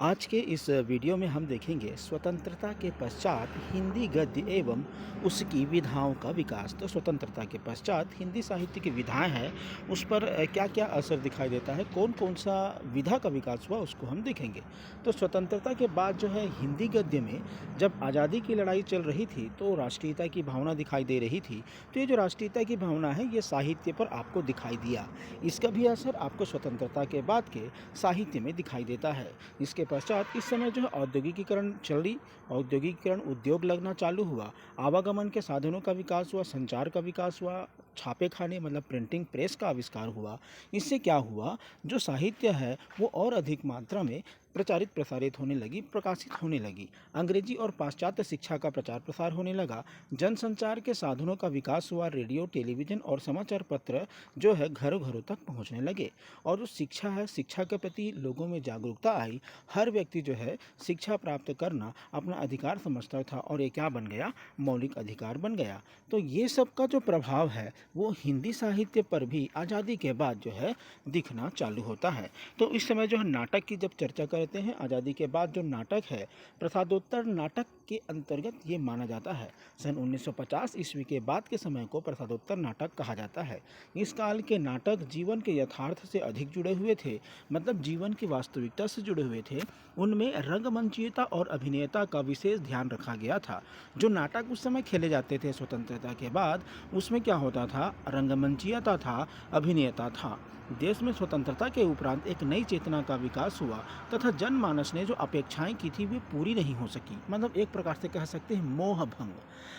आज के इस वीडियो में हम देखेंगे स्वतंत्रता के पश्चात हिंदी गद्य एवं उसकी विधाओं का विकास। तो स्वतंत्रता के पश्चात हिंदी साहित्य की विधाएं हैं, उस पर क्या क्या असर दिखाई देता है, कौन कौन सा विधा का विकास हुआ, उसको हम देखेंगे। तो स्वतंत्रता के बाद जो है हिंदी गद्य में जब आज़ादी की लड़ाई चल रही थी तो राष्ट्रीयता की भावना दिखाई दे रही थी। तो ये जो राष्ट्रीयता की भावना है ये साहित्य पर आपको दिखाई दिया। इसका भी असर आपको स्वतंत्रता के बाद के साहित्य में दिखाई देता है। इसके पश्चात इस समय जो है औद्योगिकीकरण चल रही, औद्योगिकीकरण, उद्योग लगना चालू हुआ, आवागमन के साधनों का विकास हुआ, संचार का विकास हुआ, छापे खाने मतलब प्रिंटिंग प्रेस का आविष्कार हुआ। इससे क्या हुआ, जो साहित्य है वो और अधिक मात्रा में प्रचारित प्रसारित होने लगी, प्रकाशित होने लगी। अंग्रेजी और पाश्चात्य शिक्षा का प्रचार प्रसार होने लगा। जनसंचार के साधनों का विकास हुआ, रेडियो, टेलीविज़न और समाचार पत्र जो है घरों घरों तक पहुंचने लगे। और जो शिक्षा है, शिक्षा के प्रति लोगों में जागरूकता आई। हर व्यक्ति जो है शिक्षा प्राप्त करना अपना अधिकार समझता था और ये क्या बन गया, मौलिक अधिकार बन गया। तो ये सब का जो प्रभाव है वो हिंदी साहित्य पर भी आज़ादी के बाद जो है दिखना चालू होता है। तो इस समय जो है नाटक की जब चर्चा करते हैं, आज़ादी के बाद जो नाटक है प्रसादोत्तर नाटक के अंतर्गत ये माना जाता है। सन 1950 ईस्वी के बाद के समय को प्रसादोत्तर नाटक कहा जाता है। इस काल के नाटक जीवन के यथार्थ से अधिक जुड़े हुए थे, मतलब जीवन की वास्तविकता से जुड़े हुए थे। उनमें रंगमंचीयता और अभिनेता का विशेष ध्यान रखा गया था। जो नाटक उस समय खेले जाते थे स्वतंत्रता के बाद, उसमें क्या होता था, रंगमंचीयता था, अभिनेता था। देश में स्वतंत्रता के उपरांत एक नई चेतना का विकास हुआ तथा जनमानस ने जो अपेक्षाएं की थी वे पूरी नहीं हो सकी। मतलब एक प्रकार से कह सकते हैं मोहभंग।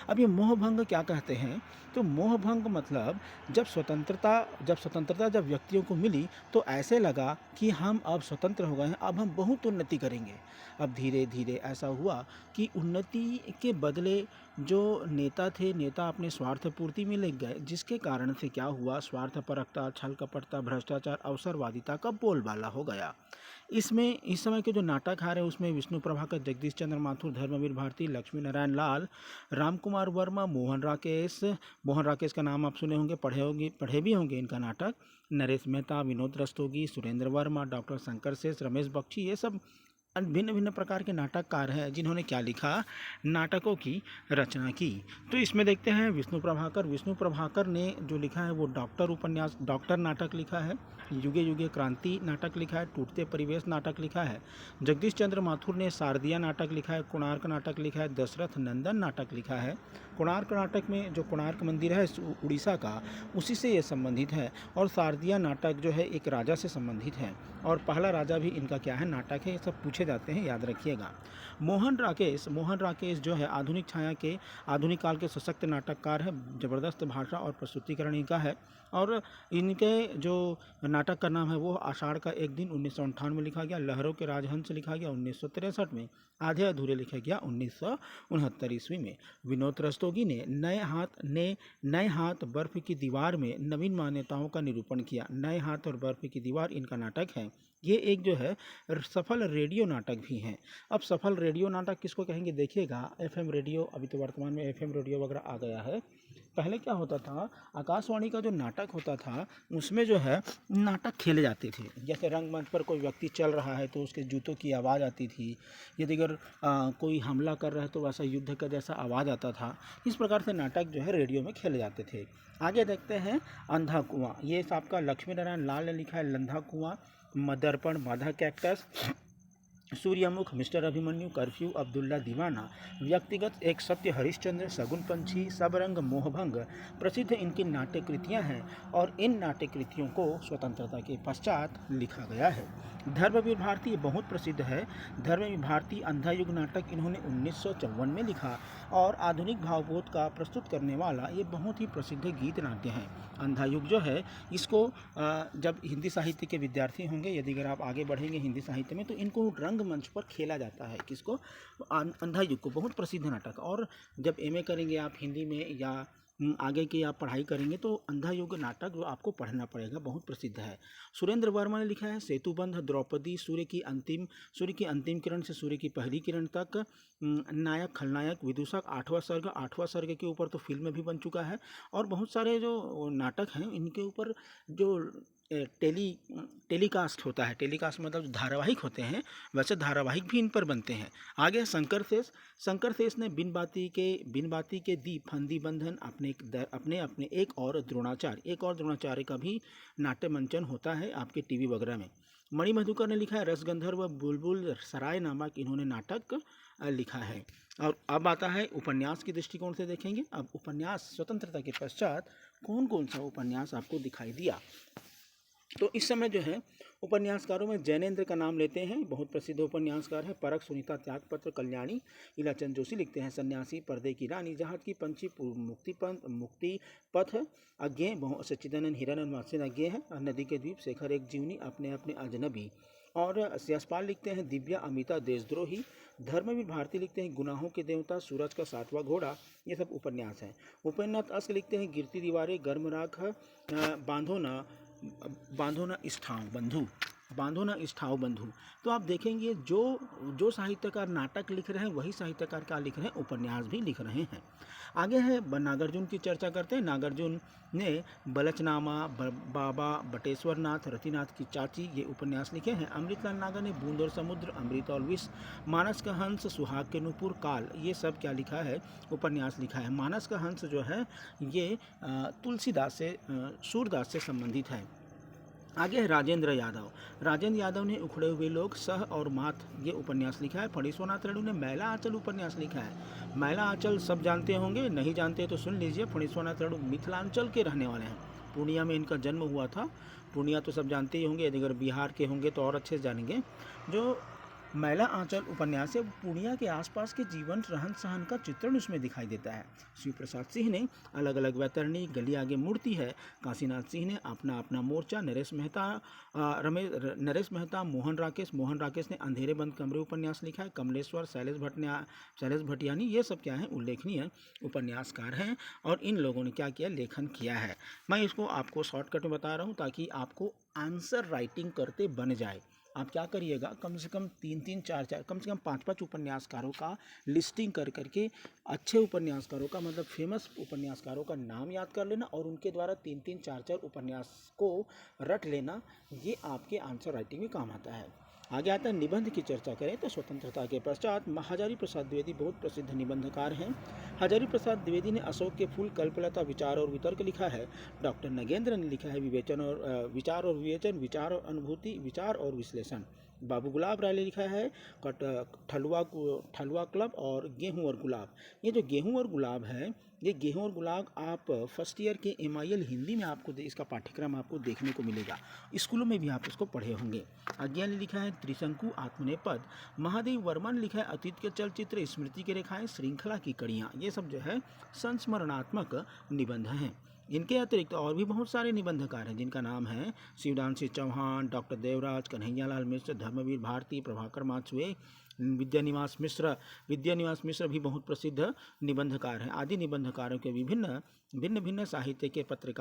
अब ये मोहभंग क्या कहते हैं, तो मोहभंग मतलब जब स्वतंत्रता जब व्यक्तियों को मिली तो ऐसे लगा कि हम अब स्वतंत्र हो गए हैं, अब हम बहुत उन्नति करेंगे। अब धीरे धीरे ऐसा हुआ कि उन्नति के बदले जो नेता थे, नेता अपने स्वार्थ पूर्ति में लग गए, जिसके कारण से क्या हुआ, स्वार्थपरकता, छल कपटता, भ्रष्टाचार, अवसरवादिता का बोलबाला हो गया। इसमें इस समय के जो नाटक आ रहे हैं उसमें विष्णु प्रभाकर, जगदीश चंद्र माथुर, धर्मवीर भारती, लक्ष्मी नारायण लाल, राम कुमार वर्मा, मोहन राकेश का नाम आप सुने होंगे, पढ़े भी होंगे इनका नाटक, नरेश मेहता, विनोद रस्तोगी, सुरेंद्र वर्मा, डॉक्टर शंकर शेष, रमेश बख्शी, ये सब भिन्न भिन्न प्रकार के नाटककार हैं जिन्होंने क्या लिखा, नाटकों की रचना की। तो इसमें देखते हैं विष्णु प्रभाकर ने जो लिखा है वो डॉक्टर नाटक लिखा है, युगे युगे क्रांति नाटक लिखा है, टूटते परिवेश नाटक लिखा है। जगदीश चंद्र माथुर ने शारदिया नाटक लिखा है, कोणार्क नाटक लिखा है, दशरथ नंदन नाटक लिखा है। कोणार्क नाटक में जो कोणार्क मंदिर है उड़ीसा का, उसी से ये संबंधित है। और शारदिया नाटक जो है एक राजा से संबंधित है, और पहला राजा भी इनका क्या है, नाटक है। ये सब पूछे जाते हैं, याद रखिएगा। मोहन राकेश जो है आधुनिक छाया के, आधुनिक काल के सशक्त नाटककार है। ज़बरदस्त भाषा और प्रस्तुतिकरण इनका है। और इनके जो नाटक का नाम है वो आषाढ़ का एक दिन 1958 में लिखा गया, लहरों के राजहंस लिखा गया 1963 में, आधे अधूरे लिखा गया 1969 ईस्वी में। विनोद रस्तोगी ने नए हाथ बर्फ की दीवार में नवीन मान्यताओं का निरूपण किया। नए हाथ और बर्फ की दीवार इनका नाटक है। ये एक जो है सफल रेडियो नाटक भी हैं। अब सफल रेडियो नाटक किसको कहेंगे, देखिएगा, एफएम रेडियो, अभी तो वर्तमान में एफएम रेडियो वगैरह आ गया है। पहले क्या होता था, आकाशवाणी का जो नाटक होता था उसमें जो है नाटक खेले जाते थे। जैसे रंगमंच पर कोई व्यक्ति चल रहा है तो उसके जूतों की आवाज़ आती थी, यदि अगर कोई हमला कर रहा है तो वैसा युद्ध का जैसा आवाज़ आता था। इस प्रकार से नाटक जो है रेडियो में खेले जाते थे। आगे देखते हैं अंधा कुआं, ये आपका लक्ष्मी नारायण लाल ने लिखा है। लंधा कुआं, दर्पण, बाधा कैक्टस, सूर्यमुख, मिस्टर अभिमन्यु, कर्फ्यू, अब्दुल्ला दीवाना, व्यक्तिगत, एक सत्य, हरिश्चंद्र, सगुन पंछी, सबरंग, मोहभंग प्रसिद्ध इनकी नाट्य कृतियाँ हैं। और इन नाट्य कृतियों को स्वतंत्रता के पश्चात लिखा गया है। धर्मवीर भारती बहुत प्रसिद्ध है। धर्मवीर भारती अंधा युग नाटक इन्होंने 1954 में लिखा, और आधुनिक भावबोध का प्रस्तुत करने वाला ये बहुत ही प्रसिद्ध गीत नाट्य है। अंधा युग जो है इसको जब हिंदी साहित्य के विद्यार्थी होंगे, यदि अगर आप आगे बढ़ेंगे हिंदी साहित्य में, तो इनको रंगमंच पर खेला जाता है। किसको, अंधा युग को, बहुत प्रसिद्ध नाटक। और जब एमए करेंगे आप हिंदी में या आगे की आप पढ़ाई करेंगे तो अंधा युग नाटक जो आपको पढ़ना पड़ेगा, बहुत प्रसिद्ध है। सुरेंद्र वर्मा ने लिखा है सेतुबंध, द्रौपदी, सूर्य की अंतिम किरण से सूर्य की पहली किरण तक, नायक, खलनायक, विदूषक, आठवां सर्ग के ऊपर तो फिल्म भी बन चुका है। और बहुत सारे जो नाटक हैं इनके ऊपर जो टेली टेलीकास्ट होता है, टेलीकास्ट मतलब धारावाहिक होते हैं, वैसे धारावाहिक भी इन पर बनते हैं। आगे शंकर शेष ने बिन बाती के दीप फंदी बंधन अपने अपने एक और द्रोणाचार्य का भी नाट्य मंचन होता है आपके टीवी वगैरह में। मणि मधुकर ने लिखा है रसगंधर्व व बुलबुल सराय नामक इन्होंने नाटक लिखा है। और अब आता है उपन्यास के दृष्टिकोण से देखेंगे। अब उपन्यास स्वतंत्रता के पश्चात कौन कौन सा उपन्यास आपको दिखाई दिया, तो इस समय जो है उपन्यासकारों में जैनेन्द्र का नाम लेते हैं, बहुत प्रसिद्ध उपन्यासकार है। परख, सुनीता, त्यागपत्र, कल्याणी, इलाचंद जोशी लिखते हैं सन्यासी, पर्दे की रानी, जहाज की पंछी, मुक्ति पथ, अज्ञेय, सच्चिदानंद हिरानंद वात्स्य अज्ञेय है, नदी के द्वीप, शेखर एक जीवनी, अपने अपने अजनबी। और यशपाल लिखते हैं दिव्या, अमिता, देशद्रोही, धर्मवीर भारती लिखते हैं गुनाहों के देवता, सूरज का सातवां घोड़ा। ये सब उपन्यास हैं। उपेन्द्रनाथ अश्क लिखते हैं गिरती दीवारें, गर्म राख, बांधो न इष्ठाव बंधु। तो आप देखेंगे जो साहित्यकार नाटक लिख रहे हैं वही साहित्यकार क्या लिख रहे हैं, उपन्यास भी लिख रहे हैं। आगे है नागार्जुन की चर्चा करते हैं। नागार्जुन ने बलचनामा, बाबा बटेश्वर नाथ, रतिनाथ की चाची ये उपन्यास लिखे हैं। अमृतलाल नागर ने बूंद और समुद्र, अमृत और विष, मानस का हंस, सुहाग के नूपुर, काल, ये सब क्या लिखा है, उपन्यास लिखा है। मानस का हंस जो है ये तुलसीदास से सूरदास से संबंधित है। आगे है राजेंद्र यादव ने उखड़े हुए लोग, सह और मात ये उपन्यास लिखा है। फणीश्वरनाथ रेणु ने मैला आंचल उपन्यास लिखा है। मैला आंचल सब जानते होंगे, नहीं जानते तो सुन लीजिए। फणीश्वरनाथ रेणु मिथिलांचल के रहने वाले हैं, पूर्णिया में इनका जन्म हुआ था। पूर्णिया तो सब जानते ही होंगे, यदि अगर बिहार के होंगे तो और अच्छे से जानेंगे। जो मैला आंचल उपन्यास है पूर्णिया के आसपास के जीवन रहन सहन का चित्रण उसमें दिखाई देता है। शिव प्रसाद सिंह ने अलग अलग वैतरणी, गली आगे मूर्ति है। काशीनाथ सिंह ने अपना अपना मोर्चा, नरेश मेहता, मोहन राकेश ने अंधेरे बंद कमरे उपन्यास लिखा है। कमलेश्वर, शैलेश भटियानी, ये सब क्या है, उल्लेखनीय उपन्यासकार हैं और इन लोगों ने क्या किया, लेखन किया है। मैं इसको आपको शॉर्टकट में बता रहा हूँ ताकि आपको आंसर राइटिंग करते बन जाए। आप क्या करिएगा, कम से कम 3-3, 4-4, कम से कम 5-5 उपन्यासकारों का लिस्टिंग कर करके, अच्छे उपन्यासकारों का मतलब फेमस उपन्यासकारों का नाम याद कर लेना और उनके द्वारा 3-3, 4-4 उपन्यास को रट लेना। ये आपके आंसर राइटिंग में काम आता है। आगे आता है निबंध की चर्चा करें तो स्वतंत्रता के पश्चात हजारी प्रसाद द्विवेदी बहुत प्रसिद्ध निबंधकार हैं। हजारी प्रसाद द्विवेदी ने अशोक के फूल, कल्पलता, विचार और वितर्क लिखा है। डॉक्टर नगेंद्र ने लिखा है विचार और विवेचन, विचार और अनुभूति, विचार और विश्लेषण। बाबू गुलाब राय ने लिखा है ठलुआ क्लब और गेहूं और गुलाब। ये जो गेहूं और गुलाब है, ये गेहूं और गुलाब आप फर्स्ट ईयर के MIL हिंदी में आपको इसका पाठ्यक्रम आपको देखने को मिलेगा, स्कूलों में भी आप इसको पढ़े होंगे। अज्ञा ने लिखा है त्रिशंकु आत्मनेपद। महादेव वर्मा ने लिखा है अतीत के चलचित्र, स्मृति की रेखाएं, श्रृंखला की कड़ियाँ। ये सब जो है संस्मरणात्मक निबंध हैं। इनके अतिरिक्त और भी बहुत सारे निबंधकार हैं जिनका नाम है शिवदान सिंह चौहान, डॉक्टर देवराज, कन्हैयालाल मिश्र, धर्मवीर भारती, प्रभाकर माछुए, विद्यानिवास मिश्र भी बहुत प्रसिद्ध निबंधकार हैं। आदि निबंधकारों के भिन्न भिन्न साहित्य के पत्र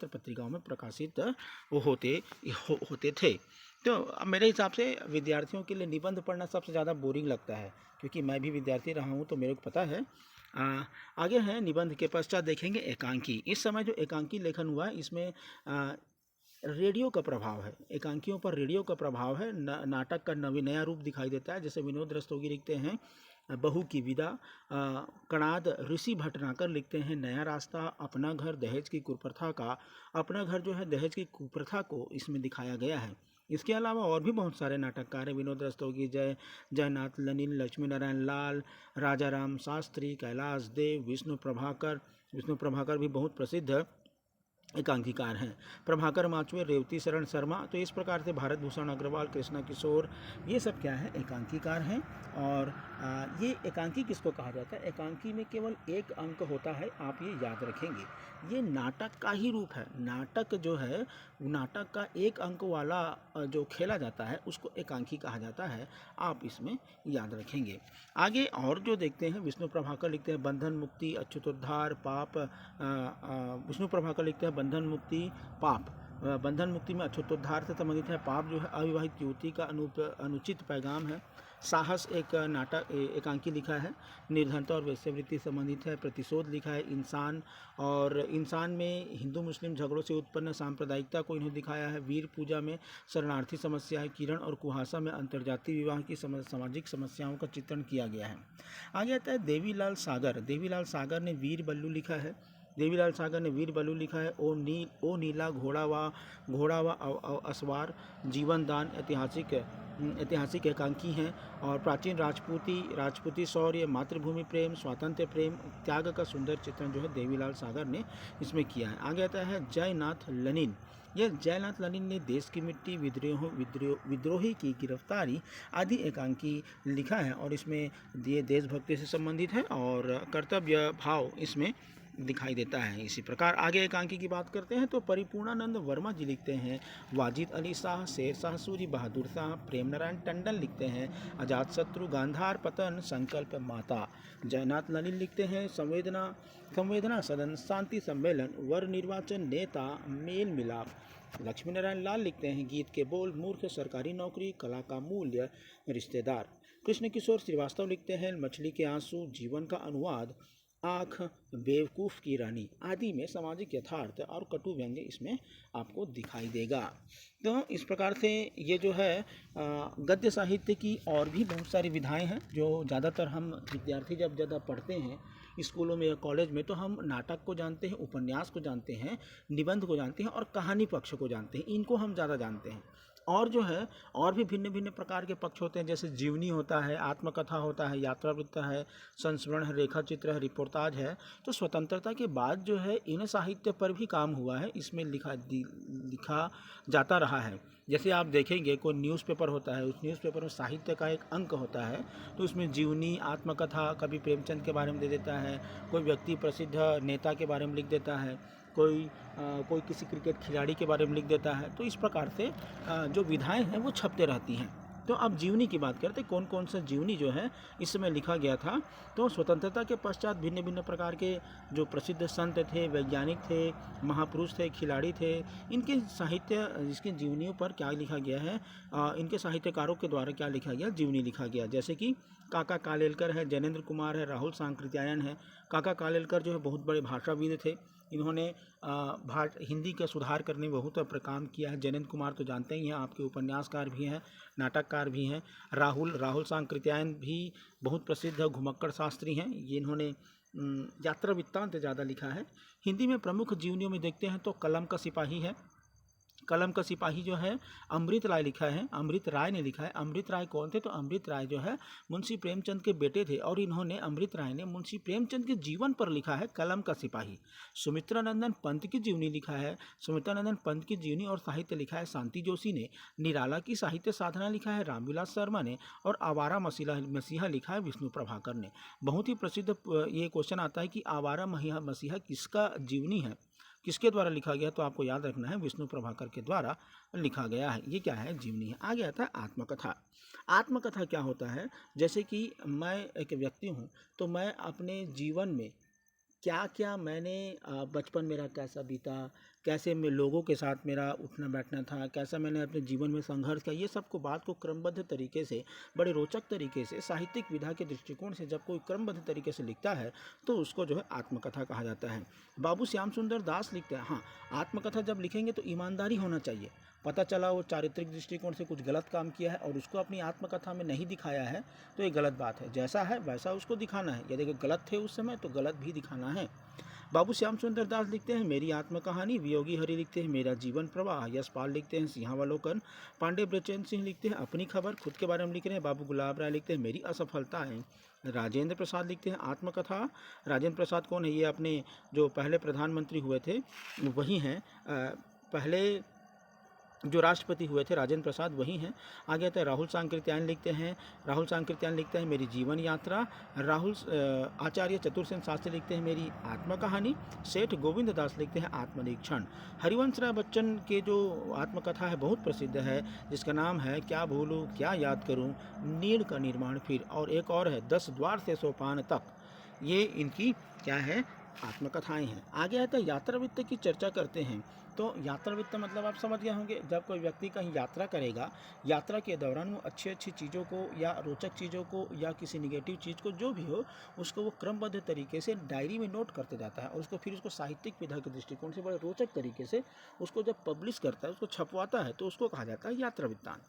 पत्रिकाओं में प्रकाशित होते थे। तो मेरे हिसाब से विद्यार्थियों के लिए निबंध पढ़ना सबसे ज़्यादा बोरिंग लगता है, क्योंकि मैं भी विद्यार्थी रहा हूँ तो मेरे को पता है। आगे है निबंध के पश्चात देखेंगे एकांकी। इस समय जो एकांकी लेखन हुआ है इसमें रेडियो का प्रभाव है, एकांकियों पर रेडियो का प्रभाव है। नाटक का नया रूप दिखाई देता है। जैसे विनोद रस्तोगी लिखते हैं बहू की विदा, कणाद ऋषि भटनागर लिखते हैं नया रास्ता, अपना घर दहेज की कुप्रथा का, अपना घर जो है दहेज की कुप्रथा को इसमें दिखाया गया है। इसके अलावा और भी बहुत सारे नाटककार हैं, विनोद रस्तोगी, जयनाथ लनिन, लक्ष्मी नारायण लाल, राजा राम शास्त्री, कैलाश देव, विष्णु प्रभाकर भी बहुत प्रसिद्ध एकांकीकार हैं। प्रभाकर माचुए, रेवती शरण शर्मा। तो इस प्रकार से भारत भूषण अग्रवाल, कृष्णा किशोर, ये सब क्या है, एकांकीकार हैं। और ये एकांकी किसको कहा जाता है, एकांकी में केवल एक अंक होता है, आप ये याद रखेंगे। ये नाटक का ही रूप है। नाटक जो है, नाटक का एक अंक वाला जो खेला जाता है उसको एकांकी कहा जाता है, आप इसमें याद रखेंगे। आगे और जो देखते हैं, विष्णु प्रभाकर लिखते हैं बंधन मुक्ति, अच्युतोद्धार, पाप। विष्णु प्रभाकर लिखते हैं बंधन मुक्ति, पाप। बंधन मुक्ति में अछूतोद्धार से संबंधित है। पाप जो है अविवाहित युवती का अनुचित पैगाम है। साहस एक नाटक एकांकी लिखा है। निर्धनता और वेश्यावृत्ति संबंधित है। प्रतिशोध लिखा है। इंसान में हिंदू मुस्लिम झगड़ों से उत्पन्न सांप्रदायिकता को इन्होंने दिखाया है। वीर पूजा में शरणार्थी समस्या है। किरण और कुहासा में अंतर्जातीय विवाह की सामाजिक समस्याओं का चित्रण किया गया है। आगे आता है देवीलाल सागर। देवीलाल सागर ने वीर बल्लू लिखा है। देवीलाल सागर ने वीर बल्लू लिखा है। ओ नीला घोड़ा व जीवन दान ऐतिहासिक एकांकी हैं। और प्राचीन राजपूती शौर्य, मातृभूमि प्रेम, स्वातंत्र्य प्रेम, त्याग का सुंदर चित्रण जो है देवीलाल सागर ने इसमें किया है। आगे आता है जयनाथ लनिन। यह जयनाथ लनिन ने देश की मिट्टी, विद्रोही की गिरफ्तारी आदि एकांकी लिखा है और इसमें ये देशभक्ति से संबंधित है और कर्तव्य भाव इसमें दिखाई देता है। इसी प्रकार आगे एकांकी की बात करते हैं तो परिपूर्णानंद वर्मा जी लिखते हैं वाजिद अली शाह, शेर शाह सूरी, बहादुर शाह। प्रेम नारायण टंडन लिखते हैं अजातशत्रु, गांधार पतन, संकल्प माता। जयनाथ लनिन लिखते हैं संवेदना सदन, शांति सम्मेलन, वर निर्वाचन, नेता, मेल मिलाप। लक्ष्मी नारायण लाल लिखते हैं गीत के बोल, मूर्ख, सरकारी नौकरी, कला का मूल्य, रिश्तेदार। कृष्ण किशोर श्रीवास्तव लिखते हैं मछली के आंसू, जीवन का अनुवाद, आँख, बेवकूफ़ की रानी आदि में सामाजिक यथार्थ और कटु व्यंग्य इसमें आपको दिखाई देगा। तो इस प्रकार से ये जो है गद्य साहित्य की और भी बहुत सारी विधाएं हैं जो ज़्यादातर हम विद्यार्थी जब ज़्यादा पढ़ते हैं स्कूलों में या कॉलेज में तो हम नाटक को जानते हैं, उपन्यास को जानते हैं, निबंध को जानते हैं और कहानी पक्ष को जानते हैं। इनको हम ज़्यादा जानते हैं। और जो है और भी भिन्न भिन्न प्रकार के पक्ष होते हैं जैसे जीवनी होता है, आत्मकथा होता है, यात्रा वृत्त है, संस्मरण है, रेखा चित्र है, रिपोर्टाज है। तो स्वतंत्रता के बाद जो है इन साहित्य पर भी काम हुआ है, इसमें लिखा जाता रहा है। जैसे आप देखेंगे कोई न्यूज़पेपर होता है, उस न्यूज़पेपर में साहित्य का एक अंक होता है तो उसमें जीवनी, आत्मकथा, कभी प्रेमचंद के बारे में दे देता है, कोई व्यक्ति प्रसिद्ध नेता के बारे में लिख देता है, कोई किसी क्रिकेट खिलाड़ी के बारे में लिख देता है। तो इस प्रकार से जो विधाएं हैं वो छपते रहती हैं। तो अब जीवनी की बात करते कौन कौन सा जीवनी जो है इस समय लिखा गया था। तो स्वतंत्रता के पश्चात भिन्न भिन्न प्रकार के जो प्रसिद्ध संत थे, वैज्ञानिक थे, महापुरुष थे, खिलाड़ी थे, इनके साहित्य, इसके जीवनियों पर क्या लिखा गया है, इनके साहित्यकारों के द्वारा क्या लिखा गया, जीवनी लिखा गया। जैसे कि काका कालेलकर है, जैनेन्द्र कुमार है, राहुल सांकृत्यायन है। काका कालेलकर जो है बहुत बड़े भाषाविद थे। इन्होंने हिंदी का सुधार करने में बहुत काम किया है। जैनेन्द्र कुमार तो जानते ही हैं, आपके उपन्यासकार भी हैं, नाटककार भी हैं। राहुल सांकृत्यायन भी बहुत प्रसिद्ध घुमक्कड़ शास्त्री हैं। ये इन्होंने यात्रा वृत्तांत ज़्यादा लिखा है। हिंदी में प्रमुख जीवनियों में देखते हैं तो कलम का सिपाही है। कलम का सिपाही जो है अमृत राय लिखा है, अमृत राय ने लिखा है। अमृत राय कौन थे? तो अमृत राय जो है मुंशी प्रेमचंद के बेटे थे और अमृत राय ने मुंशी प्रेमचंद के जीवन पर लिखा है कलम का सिपाही। सुमित्रानंदन पंत की जीवनी लिखा है, सुमित्रानंदन पंत की जीवनी और साहित्य लिखा है शांति जोशी ने। निराला की साहित्य साधना लिखा है रामविलास शर्मा ने और आवारा मसीहा लिखा है विष्णु प्रभाकर ने। बहुत ही प्रसिद्ध ये क्वेश्चन आता है कि आवारा मसीहा किसका जीवनी है, किसके द्वारा लिखा गया? तो आपको याद रखना है विष्णु प्रभाकर के द्वारा लिखा गया है। ये क्या है? जीवनी है। आगे आता है आत्मकथा। आत्मकथा क्या होता है? जैसे कि मैं एक व्यक्ति हूँ तो मैं अपने जीवन में क्या क्या मैंने बचपन मेरा कैसा बीता, कैसे मैं लोगों के साथ मेरा उठना बैठना था, कैसा मैंने अपने जीवन में संघर्ष किया, ये सब को बात को क्रमबद्ध तरीके से, बड़े रोचक तरीके से, साहित्यिक विधा के दृष्टिकोण से जब कोई क्रमबद्ध तरीके से लिखता है तो उसको जो है आत्मकथा कहा जाता है। बाबू श्याम सुंदर दास लिखते हैं, हाँ, आत्मकथा जब लिखेंगे तो ईमानदारी होना चाहिए। पता चला वो चारित्रिक दृष्टिकोण से कुछ गलत काम किया है और उसको अपनी आत्मकथा में नहीं दिखाया है तो ये गलत बात है। जैसा है वैसा उसको दिखाना है। यदि गलत थे उस समय तो गलत भी दिखाना है। बाबू श्याम सुंदर दास लिखते हैं मेरी आत्मकहानी। वियोगी हरि लिखते हैं मेरा जीवन प्रवाह। यशपाल लिखते हैं सिंहावलोकन। पांडे ब्रजेंद्र सिंह लिखते हैं अपनी खबर, खुद के बारे में लिख रहे हैं। बाबू गुलाब राय लिखते हैं मेरी असफलताएं। राजेंद्र प्रसाद लिखते हैं आत्मकथा। राजेंद्र प्रसाद कौन है? ये अपने जो पहले प्रधानमंत्री हुए थे वही हैं, पहले जो राष्ट्रपति हुए थे राजेंद्र प्रसाद वही हैं। आगे आता है राहुल सांकृत्यायन लिखते हैं मेरी जीवन यात्रा। आचार्य चतुर्सेन शास्त्री लिखते हैं मेरी आत्मकहानी। सेठ गोविंद दास लिखते हैं आत्मनिरीक्षण। हरिवंश राय बच्चन के जो आत्मकथा है बहुत प्रसिद्ध है, जिसका नाम है क्या भूलूं क्या याद करूं, नीड़ का निर्माण फिर, और एक और है 10 द्वार से सोपान तक। ये इनकी क्या है? आत्मकथाएं हैं। आगे आता है यात्रा वृत्त की चर्चा करते हैं तो यात्रा वित्त मतलब आप समझ गए होंगे, जब कोई व्यक्ति कहीं यात्रा करेगा, यात्रा के दौरान वो अच्छी अच्छी चीज़ों को या रोचक चीज़ों को या किसी निगेटिव चीज़ को जो भी हो उसको वो क्रमबद्ध तरीके से डायरी में नोट करते जाता है और उसको फिर उसको साहित्यिक विधा के दृष्टिकोण से बड़े रोचक तरीके से उसको जब पब्लिश करता है, उसको छपवाता है, तो उसको कहा जाता है यात्रा वृत्तांत।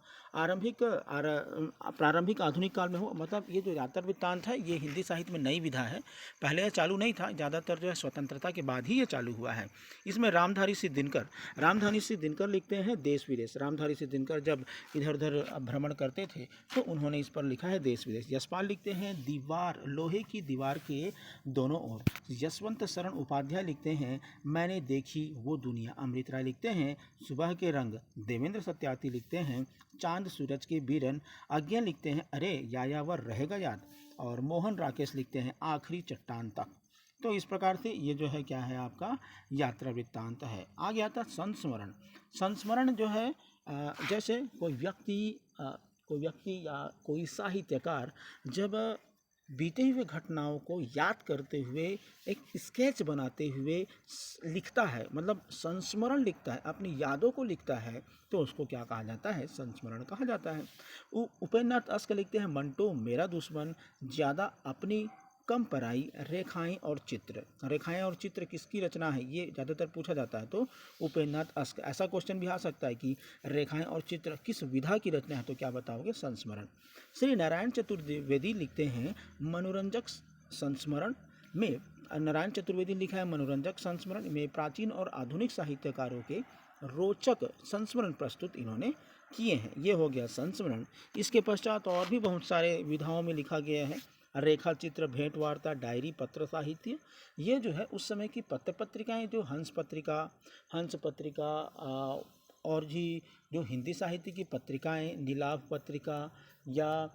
प्रारंभिक आधुनिक काल में हो, मतलब ये जो यात्रा वृत्तांत है ये हिंदी साहित्य में नई विधा है, पहले यह चालू नहीं था, ज़्यादातर जो है स्वतंत्रता के बाद ही ये चालू हुआ है। इसमें रामधारी सिंह दिनकर लिखते हैं देश विदेश। रामधारी सिंह दिनकर जब इधर उधर भ्रमण करते थे तो उन्होंने इस पर लिखा है देश विदेश। यशपाल लिखते हैं दीवार, लोहे की दीवार के दोनों ओर। यशवंत शरण उपाध्याय लिखते हैं मैंने देखी वो दुनिया। अमृत राय लिखते हैं सुबह के रंग। देवेंद्र सत्यार्थी लिखते हैं चांद सूरज के बीरन। आज्ञा लिखते हैं अरे यायावर रहेगा याद। और मोहन राकेश लिखते हैं आखिरी चट्टान तक। तो इस प्रकार से ये जो है क्या है आपका यात्रा वृत्तांत है। आगे आता संस्मरण। संस्मरण जो है जैसे कोई व्यक्ति या कोई साहित्यकार जब बीते हुए घटनाओं को याद करते हुए एक स्केच बनाते हुए लिखता है, मतलब संस्मरण लिखता है, अपनी यादों को लिखता है, तो उसको क्या कहा जाता है? संस्मरण कहा जाता है। उपेंद्रनाथ अश्क लिखते हैं मंटो मेरा दुश्मन, ज़्यादा अपनी कम पराई, रेखाएं और चित्र। रेखाएं और चित्र किसकी रचना है ये ज़्यादातर पूछा जाता है, तो उपेंद्रनाथ अश्क। ऐसा क्वेश्चन भी आ सकता है कि रेखाएं और चित्र किस विधा की रचना है, तो क्या बताओगे? संस्मरण। श्री नारायण चतुर्वेदी लिखते हैं मनोरंजक संस्मरण में। नारायण चतुर्वेदी लिखा है मनोरंजक संस्मरण में प्राचीन और आधुनिक साहित्यकारों के रोचक संस्मरण प्रस्तुत इन्होंने किए हैं। ये हो गया संस्मरण। इसके पश्चात और भी बहुत सारे विधाओं में लिखा गया है। रेखा चित्र, भेंट वार्ता, डायरी, पत्र साहित्य, ये जो है उस समय की पत्र पत्रिकाएँ, जो हंस पत्रिका और भी जो हिंदी साहित्य की पत्रिकाएँ, नीलाभ पत्रिका या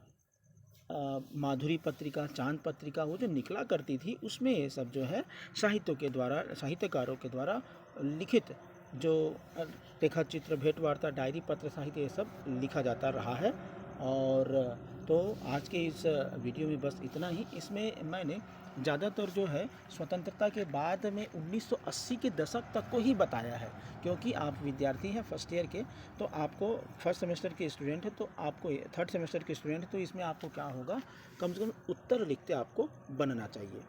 माधुरी पत्रिका, चांद पत्रिका, वो जो निकला करती थी उसमें ये सब जो है साहित्यकारों के द्वारा लिखित जो रेखा चित्र, भेंट वार्ता, डायरी, पत्र साहित्य, ये सब लिखा जाता रहा है। और तो आज के इस वीडियो में बस इतना ही। इसमें मैंने ज़्यादातर जो है स्वतंत्रता के बाद में 1980 के दशक तक को ही बताया है, क्योंकि आप विद्यार्थी हैं फर्स्ट ईयर के, तो आपको फर्स्ट सेमेस्टर के स्टूडेंट हैं, तो आपको थर्ड सेमेस्टर के स्टूडेंट हैं, तो इसमें आपको क्या होगा, कम से कम उत्तर लिखते आपको बनना चाहिए।